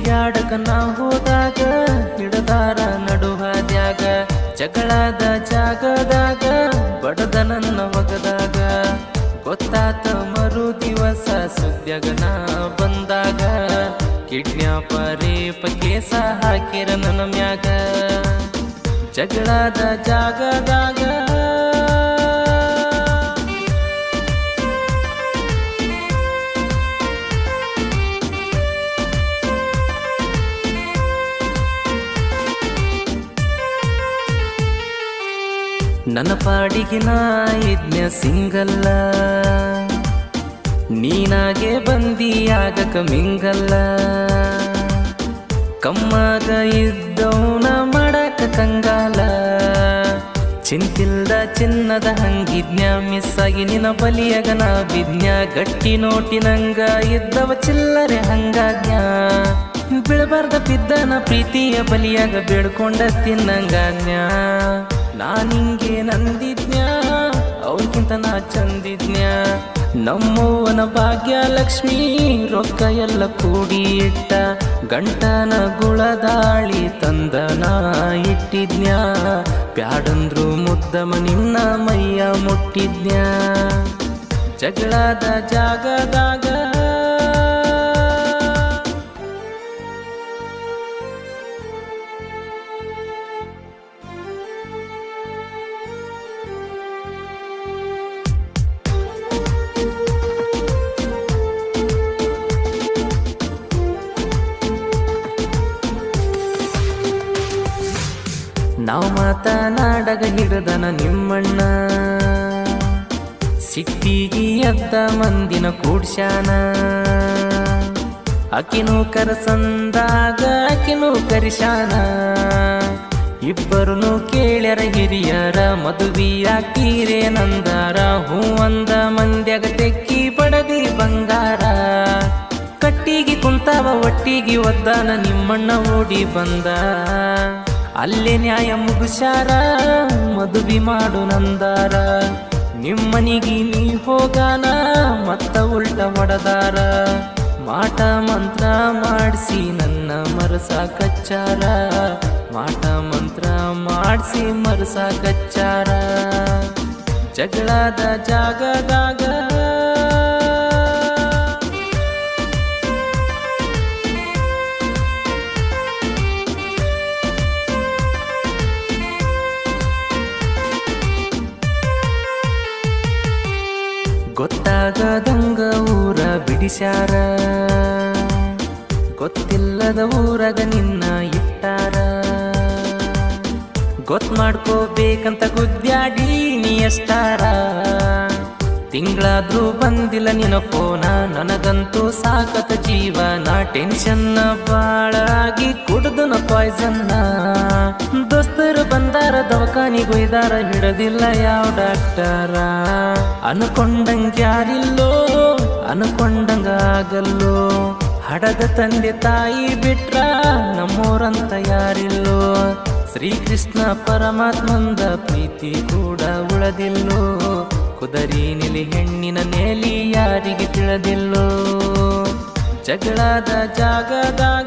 ಅಡ್ಯಾಡಕ ನಾ ಹೋದಾಗ ಹಿಡದಾರ ನಡುವಾದ್ಯಾಗ ಜಗಳದ ಜಾಗದಾಗ ಬಡದ ನನ್ನ ಒಗದಾಗ ಗೊತ್ತಾತ ಮರು ದಿವಸ ಸುದ್ಯಾಗ ನಾ ಬಂದಾಗ ಕಿಡ್ನ್ಯಾಪ ರೇಪ ಕೇಸ ಹಾಕಿರ ನನ್ನ ಮ್ಯಾಗ ಜಗಳದ ಜಾಗದಾಗ ನನ್ನ ಪಾಡಿಗೆ ನಾ ಇದ್ನ ಸಿಂಗಲ್ಲ ನೀನಾಗೆ ಬಂದಿಯಾಗಕ ಮಿಂಗಲ್ಲ ಕಮ್ಮಾಗ ಇದ್ದವನ ಮಾಡಕ ಕಂಗಾಲ ಚಿಂತಿಲ್ದ ಚಿನ್ನದ ಹಂಗಿದ್ನ್ಯ ಮಿಸ್ ಆಗಿ ನಿನ್ನ ಬಲಿಯಾಗ ನಾ ಬಿದ್ನ್ಯ ಗಟ್ಟಿ ನೋಟಿನಂಗ ಇದ್ದವ ಚಿಲ್ಲರೆ ಹಂಗಾಜ್ಞ ಬೀಳಬಾರ್ದ ಬಿದ್ದನ ಪ್ರೀತಿಯ ಬಲಿಯಾಗ ಬೇಡ್ಕೊಂಡ ತಿನ್ನಂಗಾಜ್ಞ ನಾನಿಂಗೆ ನಂದಿದ್ನ್ಯ ಅವನ್ಕಿಂತ ನಾ ಚಂದಿದ್ನ್ಯ ನಮ್ಮವ್ವನ ಭಾಗ್ಯ ಲಕ್ಷ್ಮೀ ರೊಕ್ಕ ಎಲ್ಲ ಕೂಡಿ ಇಟ್ಟ ಗಂಟನ ಗುಳದಾಳಿ ತಂದನ ಇಟ್ಟಿದ್ನ್ಯ ಬ್ಯಾಡಂದ್ರು ಮುದ್ದಮ ನಿನ್ನ ಮೈಯ ಮುಟ್ಟಿದ್ನ್ಯ ಜಗಳದ ಜಾಗದಾಗ ನಾವು ಮಾತನಾಡಗ ಹಿಡದನ ನಿಮ್ಮಣ್ಣ ಸಿಟ್ಟಿಗಿ ಎದ್ದ ಮಂದಿನ ಕೂಡ್ಸ್ಯಾನ ಆಕಿನೂ ಕರಸಂದಾಗ ಆಕಿನೂ ಕರಿಶಾನ ಇಬ್ಬರನು ಕೇಳ್ಯಾರ ಹಿರಿಯರ ಮದುವೆಯಾಗ್ತೀರೇ ನಂದಾರ ಹೂ ಅಂದ ಮಂದ್ಯಾಗ ತೆಕ್ಕಿ ಬಡದಿ ಬಂಗಾರ ಕಟ್ಟಿಗೆ ಕುಂತಾವ ಒಟ್ಟಿಗೆ ಒದ್ದಾನ ನಿಮ್ಮಣ್ಣ ಓಡಿ ಬಂದ ಅಲ್ಲೇ ನ್ಯಾಯ ಮುಗಿಸ್ಯಾರ ಮದುವೆ ಮಾಡು ನಂದಾರ ನಿಮ್ಮನಿಗೆ ನೀ ಹೋಗಾನ ಮತ್ತ ಉಲ್ಟ ಹೊಡದಾರ ಮಾಟ ಮಂತ್ರ ಮಾಡಿಸಿ ನನ್ನ ಮರಸಾಕಚ್ಚಾರ ಮಾಟ ಮಂತ್ರ ಮಾಡಿಸಿ ಮರಸಾಕಚ್ಚಾರ ಜಗಳದ ಜಾಗದಾಗ ಗೊತ್ತಾಗದಂಗ ಊರ ಬಿಡಿಸ್ಯಾರ ಗೊತ್ತಿಲ್ಲದ ಊರಾಗ ನಿನ್ನ ಇಟ್ಟಾರ ಗೊತ್ತು ಮಾಡ್ಕೋಬೇಕಂತ ಗುದ್ಯಾಡಿ ನೀ ಎಷ್ಟಾರ ತಿಂಗಳಾದ್ರೂ ಬಂದಿಲ್ಲ ನಿನ್ನ ಫೋನ ನನಗಂತೂ ಸಾಕತ ಜೀವನ ಟೆನ್ಷನ್ನ ಬಾಳಾಗಿ ಕುಡ್ದನ ಪಾಯ್ಸನ್ನ ದೋಸ್ತರು ಬಂದಾರ ದವಾಖಾನಿಗೊಯ್ದಾರ ಹಿಡದಿಲ್ಲ ಯಾವ ಡಾಕ್ಟರ ಅನ್ಕೊಂಡಂಗ ಯಾರಿಲ್ಲೋ ಅನ್ಕೊಂಡಂಗ ಆಗಲ್ಲೋ ಹಡದ ತಂದೆ ತಾಯಿ ಬಿಟ್ರ ನಮ್ಮೋರಂತ ಯಾರಿಲ್ಲೋ ಶ್ರೀಕೃಷ್ಣ ಪರಮಾತ್ಮಂದ ಪ್ರೀತಿ ಕೂಡ ಉಳದಿಲ್ಲೋ ಕುದರಿ ನಿಲಿ ಹೆಣ್ಣಿನ ನೇಲಿ ಯಾರಿಗೆ ತಿಳಿದಿಲ್ಲೋ ಜಗಳದ ಜಾಗದಾಗ